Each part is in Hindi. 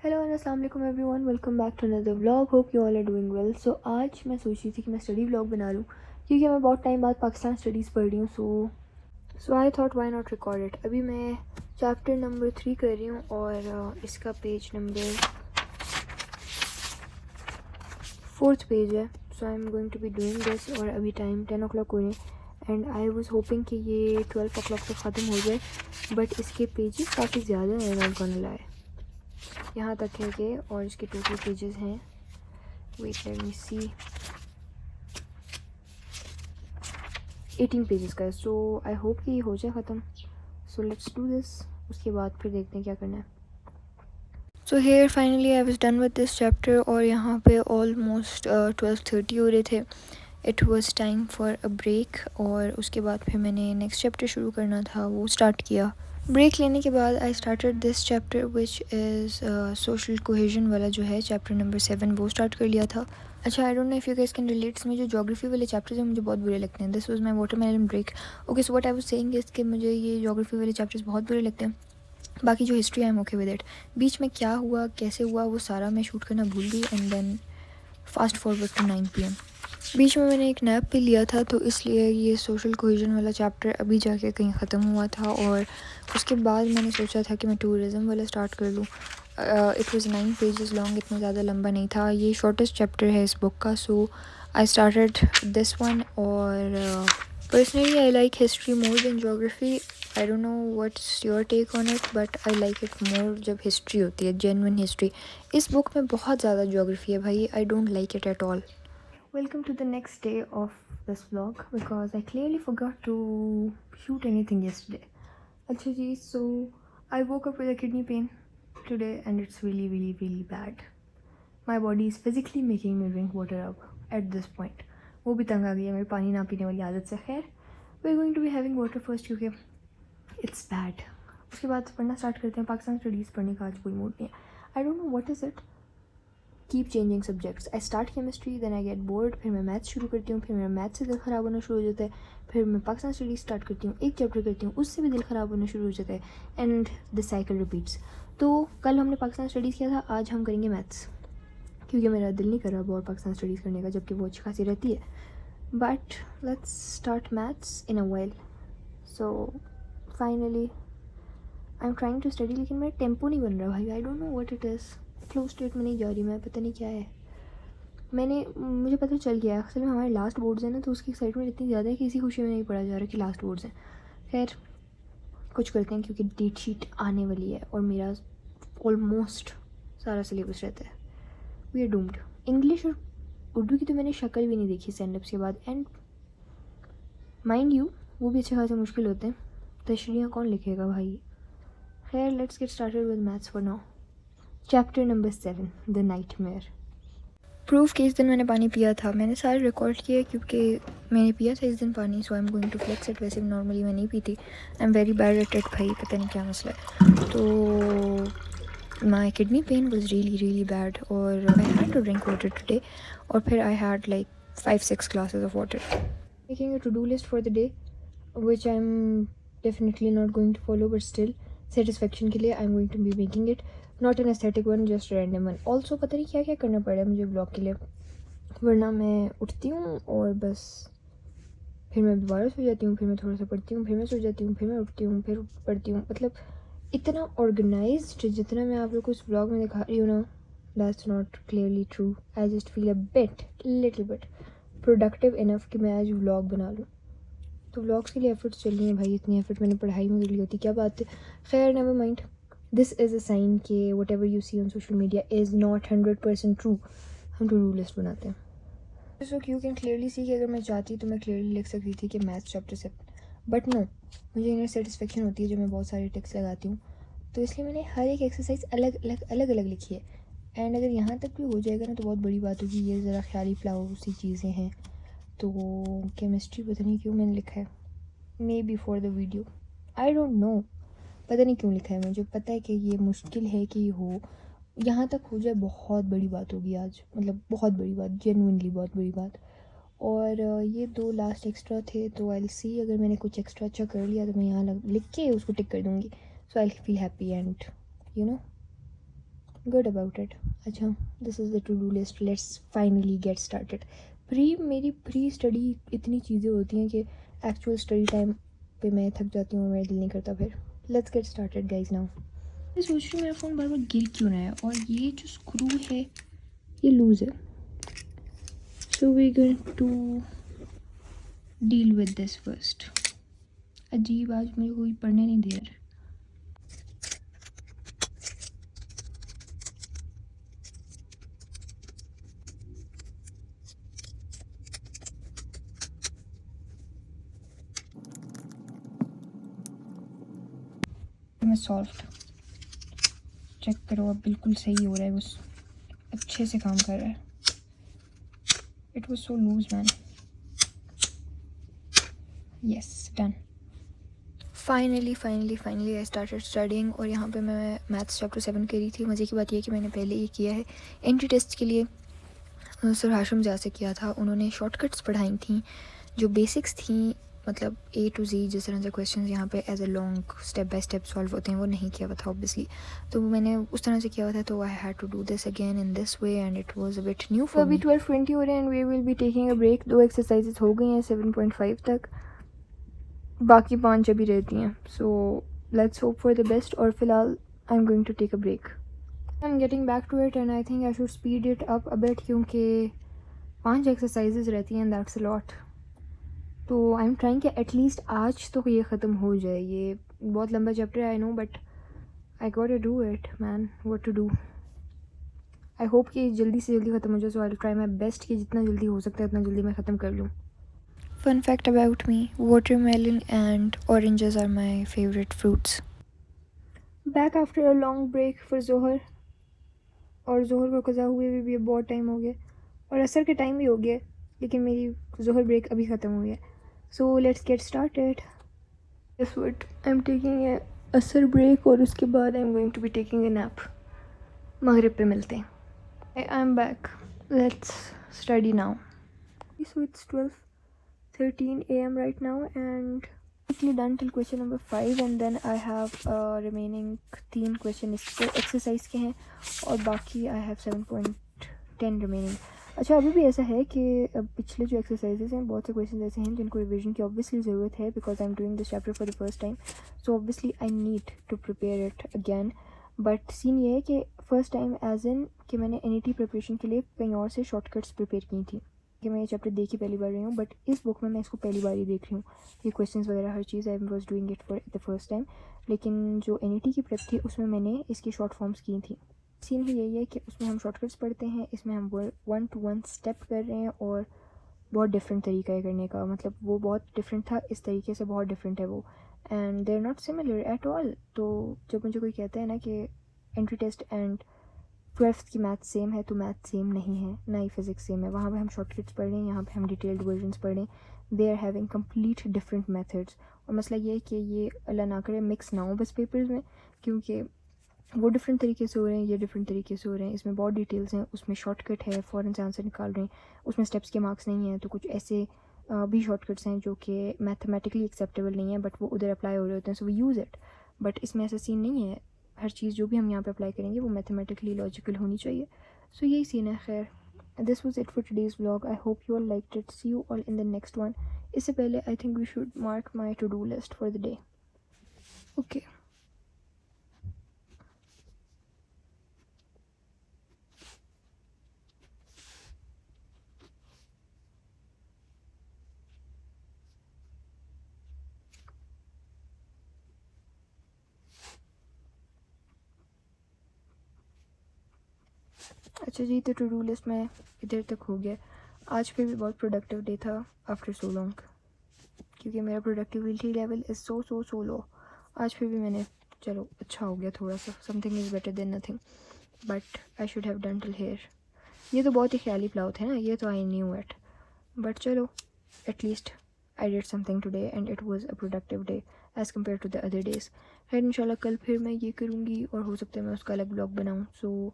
हेलो एंड अस्सलाम वालेकुम everyone, welcome back to another vlog. Hope you all are doing well. So आज मैं सोच रही थी कि मैं स्टडी व्लॉग बना लूँ क्योंकि मैं बहुत टाइम बाद पाकिस्तान स्टडीज़ पढ़ रही हूँ। So I thought why not record it. अभी मैं चैप्टर नंबर 3 कर रही हूँ और इसका पेज नंबर 4th पेज है। So I am going to be doing this और अभी टाइम 10 o'clock हो रहे हैं एंड आई वॉज होपिंग कि ये 12 o'clock तक ख़त्म हो जाए, बट इसके पेजेस काफ़ी ज़्यादा हैं। नॉट गोना लाई, यहाँ तक है कि और इसके टोटल पेजेस हैं, वेट लेट मी सी, 18 पेजेस का है। सो आई होप कि ये हो जाए ख़त्म। सो लेट्स डू दिस, उसके बाद फिर देखते हैं क्या करना है। So here finally I was done with this chapter और यहाँ पे ऑलमोस्ट 12:30 हो रहे थे। It was time for a break और उसके बाद फिर मैंने नेक्स्ट चैप्टर शुरू करना था, वो स्टार्ट किया। ब्रेक लेने के बाद आई started this chapter which is social cohesion वाला जो है चैप्टर नंबर 7, वो स्टार्ट कर लिया था। अच्छा, आई don't know if you guys can relate, में जो ज्योग्राफी वाले चैप्टर्स हैं मुझे बहुत बुरे लगते हैं। This was my watermelon break. Okay, so what I was saying is कि मुझे ये ज्योग्राफी वाले चैप्टर्स बहुत बुरे लगते हैं। बाकी जो history I am okay with it. बीच में क्या हुआ कैसे हुआ वो सारा मैं शूट करना भूल गई and then fast forward to 9 PM। बीच में मैंने एक नैप भी लिया था, तो इसलिए ये सोशल कोहेजन वाला चैप्टर अभी जाके कहीं ख़त्म हुआ था और उसके बाद मैंने सोचा था कि मैं टूरिज़म वाला स्टार्ट कर लूँ। इट वाज 9 पेजेस लॉन्ग, इतना ज़्यादा लंबा नहीं था। ये शॉर्टेस्ट चैप्टर है इस बुक का। So I started this one और personally I like history more than geography. I don't know what's your take on it, but I like it more जब हिस्ट्री होती है, जेन्युइन हिस्ट्री। इस बुक में बहुत ज़्यादा ज्योग्राफी है भाई, I don't like it at all. Welcome to the next day of this vlog because I clearly forgot to shoot anything yesterday. अच्छा जी, so I woke up with a kidney pain today and it's really really really bad. My body is physically making me drink water up at this point. वो भी तंग आ गई है मेरी पानी ना पीने वाली आदत से। खैर, we're going to be having water first क्योंकि it's bad. उसके बाद पढ़ना स्टार्ट करते हैं। पाकिस्तान स्टडीज़ पढ़ने का आज कोई मूड नहीं है। I don't know what is it. Keep changing subjects. I start chemistry, then I get bored, फिर मैं मैथ्स शुरू करती हूँ, फिर मेरा मैथ्स से दिल ख़राब होना शुरू हो जाता है। फिर मैं पाकिस्तान स्टडीज़ स्टार्ट करती हूँ, एक चैप्टर करती हूँ, उससे भी दिल ख़राब होना शुरू हो जाता है एंड द साइकिल रिपीट्स। तो कल हमने पाकिस्तान स्टडीज़ किया था, आज हम करेंगे मैथ्स क्योंकि मेरा दिल नहीं कर रहा बहुत पाकिस्तान स्टडीज़ करने का, जबकि वो अच्छी खासी रहती है। But let's start maths in a while. So finally I am trying to study, लेकिन मेरा टेम्पो नहीं बन रहा भाई। I don't know what it is. Flow state में नहीं जा रही मैं, पता नहीं क्या है। मुझे पता चल गया असल में हमारे लास्ट बोर्ड्स हैं ना, तो उसकी एक्साइटमेंट इतनी ज़्यादा है कि इसी खुशी में नहीं पढ़ा जा रहा कि लास्ट बोर्ड्स हैं। खैर, कुछ करते हैं क्योंकि डेट शीट आने वाली है और मेरा ऑलमोस्ट सारा सिलेबस रहता है। We are doomed. इंग्लिश और उर्दू की तो मैंने शक्ल भी नहीं देखी स्टैंड अप्स के बाद, एंड माइंड यू वो भी अच्छे खासे मुश्किल होते हैं। तशरीह कौन लिखेगा भाई। खैर, let's get started with maths for now. Chapter number 7, the nightmare. Proof कि इस दिन मैंने पानी पिया था, मैंने सारे रिकॉर्ड किए क्योंकि मैंने पिया था इस दिन पानी। So I am going to flex it. वैसे भी नॉर्मली मैं नहीं पीती, I am very bad at it भाई, पता नहीं क्या मसला है। तो my kidney pain was really really bad और I had to drink water today. और फिर I had like 5-6 glasses of water. Making a to do list for the day which I am definitely not going to follow, but still satisfaction के लिए I am going to be making it, not an aesthetic one, just random one. Also पता नहीं क्या क्या करना पड़ा है मुझे ब्लॉग के लिए, वरना मैं उठती हूँ और बस फिर मैं दोबारा सो जाती हूँ, फिर मैं थोड़ा सा पढ़ती हूँ, फिर मैं सो जाती हूँ, फिर मैं उठती हूँ, फिर पढ़ती हूँ। मतलब इतना ऑर्गेनाइज्ड जितना मैं आप लोग को इस ब्लॉग में दिखा रही हूँ ना, that's not clearly true. I just feel a little bit productive enough कि मैं आज व्लॉग बना लूँ। तो व्लॉग्स के लिए एफर्ट्स चल रही हैं भाई, इतनी एफर्ट मैंने पढ़ाई में ली होती क्या बात है। खैर, never mind. This is a sign कि whatever you see on social media is not 100% true. हम टू डू लिस्ट बनाते हैं। So you can clearly see कि अगर मैं चाहती तो मैं क्लियरली लिख सकती थी कि मैथ्स चैप्टर 7, बट नो, मुझे इनर सेटिस्फेक्शन होती है जब मैं बहुत सारे टिक्स लगाती हूँ, तो इसलिए मैंने हर एक एक्सरसाइज अलग अलग लिखी है। एंड अगर यहाँ तक भी हो जाएगा ना तो बहुत बड़ी बात होगी। ये ज़रा ख्याली फ्लावर सी चीज़ें हैं। तो केमिस्ट्री पता नहीं क्यों मैंने लिखा है, may be for the video, I don't no, पता नहीं क्यों लिखा है। मुझे पता है कि ये मुश्किल है कि हो यहाँ तक हो जाए, बहुत बड़ी बात होगी आज, मतलब बहुत बड़ी बात, जेन्युइनली बहुत बड़ी बात। और ये 2 लास्ट एक्स्ट्रा थे, तो आई सी अगर मैंने कुछ एक्स्ट्रा अच्छा कर लिया तो मैं यहाँ लिख के उसको टिक कर दूँगी। So I feel happy and you know good about it. अच्छा, this is the to do list. Let's finally get started. Pre study इतनी चीज़ें होती हैं कि एक्चुअल स्टडी टाइम पे मैं थक जाती हूँ और मेरा दिल नहीं करता फिर. Let's get started guys now. मैं सोच रही हूँ मेरा फ़ोन बार बार गिर क्यों रहा है, और ये जो स्क्रू है ये लूज़ है. So we going to deal with this first. अजीब, आज मुझे कोई पढ़ने नहीं दे रहा. मैं सॉल्व चेक करो, अब बिल्कुल सही हो रहा है, बस अच्छे से काम कर रहा है. It was so loose man. Yes, done. Finally I started studying. और यहाँ पे मैं मैथ्स चैप्टर 7 करी थी. मज़े की बात यह है कि मैंने पहले ये किया है एंट्री टेस्ट के लिए. सर हाशम जा से किया था. उन्होंने शॉर्टकट्स पढ़ाई थी जो बेसिक्स थी, मतलब A to Z जिस तरह से क्वेश्चन यहाँ पे as a long step by step solve होते हैं वो नहीं किया हुआ था ऑब्वियसली. तो मैंने उस तरह से किया हुआ था, तो I had to do this again in this way and it was a bit new for me. 12:20 हो रहे हैं and we will be taking a break. 2 exercises हो गई हैं 7.5 तक, बाकी 5 अभी रहती हैं. So let's hope for the best. और फिलहाल I am going to take a break. I am getting back to it and I think I should speed it up a bit, क्योंकि 5 एक्सरसाइजेज रहती हैं, दैट्स अ लॉट. तो आई एम ट्राइंग कि एटलीस्ट आज तो ये ख़त्म हो जाए. ये बहुत लंबा चैप्टर है I know, but I got to do it man. What to do. I hope कि जल्दी से जल्दी ख़त्म हो जाए. So I will try my best कि जितना जल्दी हो सकता है उतना जल्दी मैं ख़त्म कर लूँ. Fun fact about me, watermelon and oranges are my favourite fruits. Back after a long break for जोहर. और जोहर को कज़ा हुए भी बहुत टाइम हो गया और असर के टाइम भी हो गया, लेकिन मेरी जोहर ब्रेक अभी ख़त्म हुई है. So let's get started. Guess what? I'm taking a असर break और उसके बाद I'm going to be taking a nap. मगरिब पे मिलते हैं. I'm back. Let's study now. So it's 12:13 a.m. right now and quickly done till question number 5 and then I have remaining 3 question इसके exercise के हैं और बाकी I have 7.10 remaining. अच्छा, अभी भी ऐसा है कि पिछले जो एक्सरसाइजेज हैं बहुत से क्वेश्चन ऐसे हैं जिनको रिवीजन की ऑब्वियसली ज़रूरत है, because I am doing this chapter for the first time. So obviously I need to prepare it again. But scene ये है कि फ़र्स्ट टाइम एज इन कि मैंने NET प्रिपरेशन के लिए कहीं और से शॉर्टकट्स प्रिपेयर की थी कि मैं ये चैप्टर देख ही पहली बार रही हूँ, बट इस बुक में मैं इसको पहली बार ही देख रही हूँ. ये क्वेश्चन वगैरह हर चीज़ I was doing it for the first time. लेकिन जो NET की प्रेप थी उसमें मैंने इसकी शॉर्ट फॉर्म्स की थी. सीन ही यही है कि उसमें हम शॉर्टकट्स पढ़ते हैं, इसमें हम 1 to 1 स्टेप कर रहे हैं और बहुत डिफरेंट तरीका है करने का. मतलब वो बहुत डिफरेंट था, इस तरीके से बहुत डिफरेंट है वो, and they are not similar at all. तो जब मुझे कोई कहता है ना कि एंट्री टेस्ट एंड 12th की मैथ सेम है, तो मैथ सेम नहीं है, ना ही फिज़िक्स सेम है. वहाँ पे हम शॉर्टकट्स पढ़ रहे हैं, यहाँ पे हम डिटेल्ड वर्जन्स पढ़ रहे हैं. They are having complete different methods. और मसला ये है कि ये अल्लाह ना करे मिक्स ना हो बस पेपर्स में, क्योंकि वो डिफरेंट तरीके से हो रहे हैं, ये डिफरेंट तरीके से हो रहे हैं. इसमें बहुत डिटेल्स हैं, उसमें शॉर्टकट है, फ़ौरन से आंसर निकाल रहे हैं, उसमें स्टेप्स के मार्क्स नहीं हैं. तो कुछ ऐसे भी शॉर्टकट्स हैं जो कि मैथमेटिकली एक्सेप्टेबल नहीं है, बट वो उधर अप्लाई हो रहे होते हैं, so we use it. But इसमें ऐसा सीन नहीं है. हर चीज़ जो भी हम यहाँ पे अप्लाई करेंगे वो मैथमेटिकली लॉजिकल होनी चाहिए. सो यही सीन है. खैर, this was it for today's vlog. I hope you all liked it. See you all in the next one. इससे पहले I think we should mark my to do list for the day. Okay. अच्छा जी, तो टू डू लिस्ट में इधर तक हो गया. आज फिर भी बहुत प्रोडक्टिव डे था आफ्टर सो लॉन्ग, क्योंकि मेरा प्रोडक्टिविटी लेवल इज़ सो लो. आज फिर भी मैंने, चलो अच्छा हो गया थोड़ा सा. Something is better than nothing, but I should have done till here. ये तो बहुत ही ख्याली प्लाव थे ना, ये तो आई न्यू इट, बट चलो at least I did something today and it was a productive day as compared to the other days. खैर इंशाल्लाह कल फिर मैं ये करूँगी और हो सकता है मैं उसका अलग ब्लॉग बनाऊँ. सो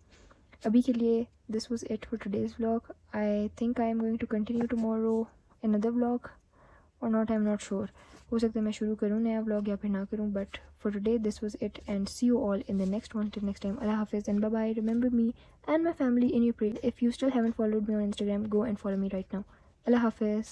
अभी के लिए this was it for today's vlog. I think I am going to continue tomorrow another vlog और not, I am not sure. हो सकता है मैं शुरू करूँ नया व्लॉग या फिर ना करूँ. But for today this was it and see you all in the next one. Till next time, अल्लाह हाफिज़ and bye bye. Remember me and my family in your prayer. If you still haven't followed me on Instagram, go and follow me right now. Allah Hafiz.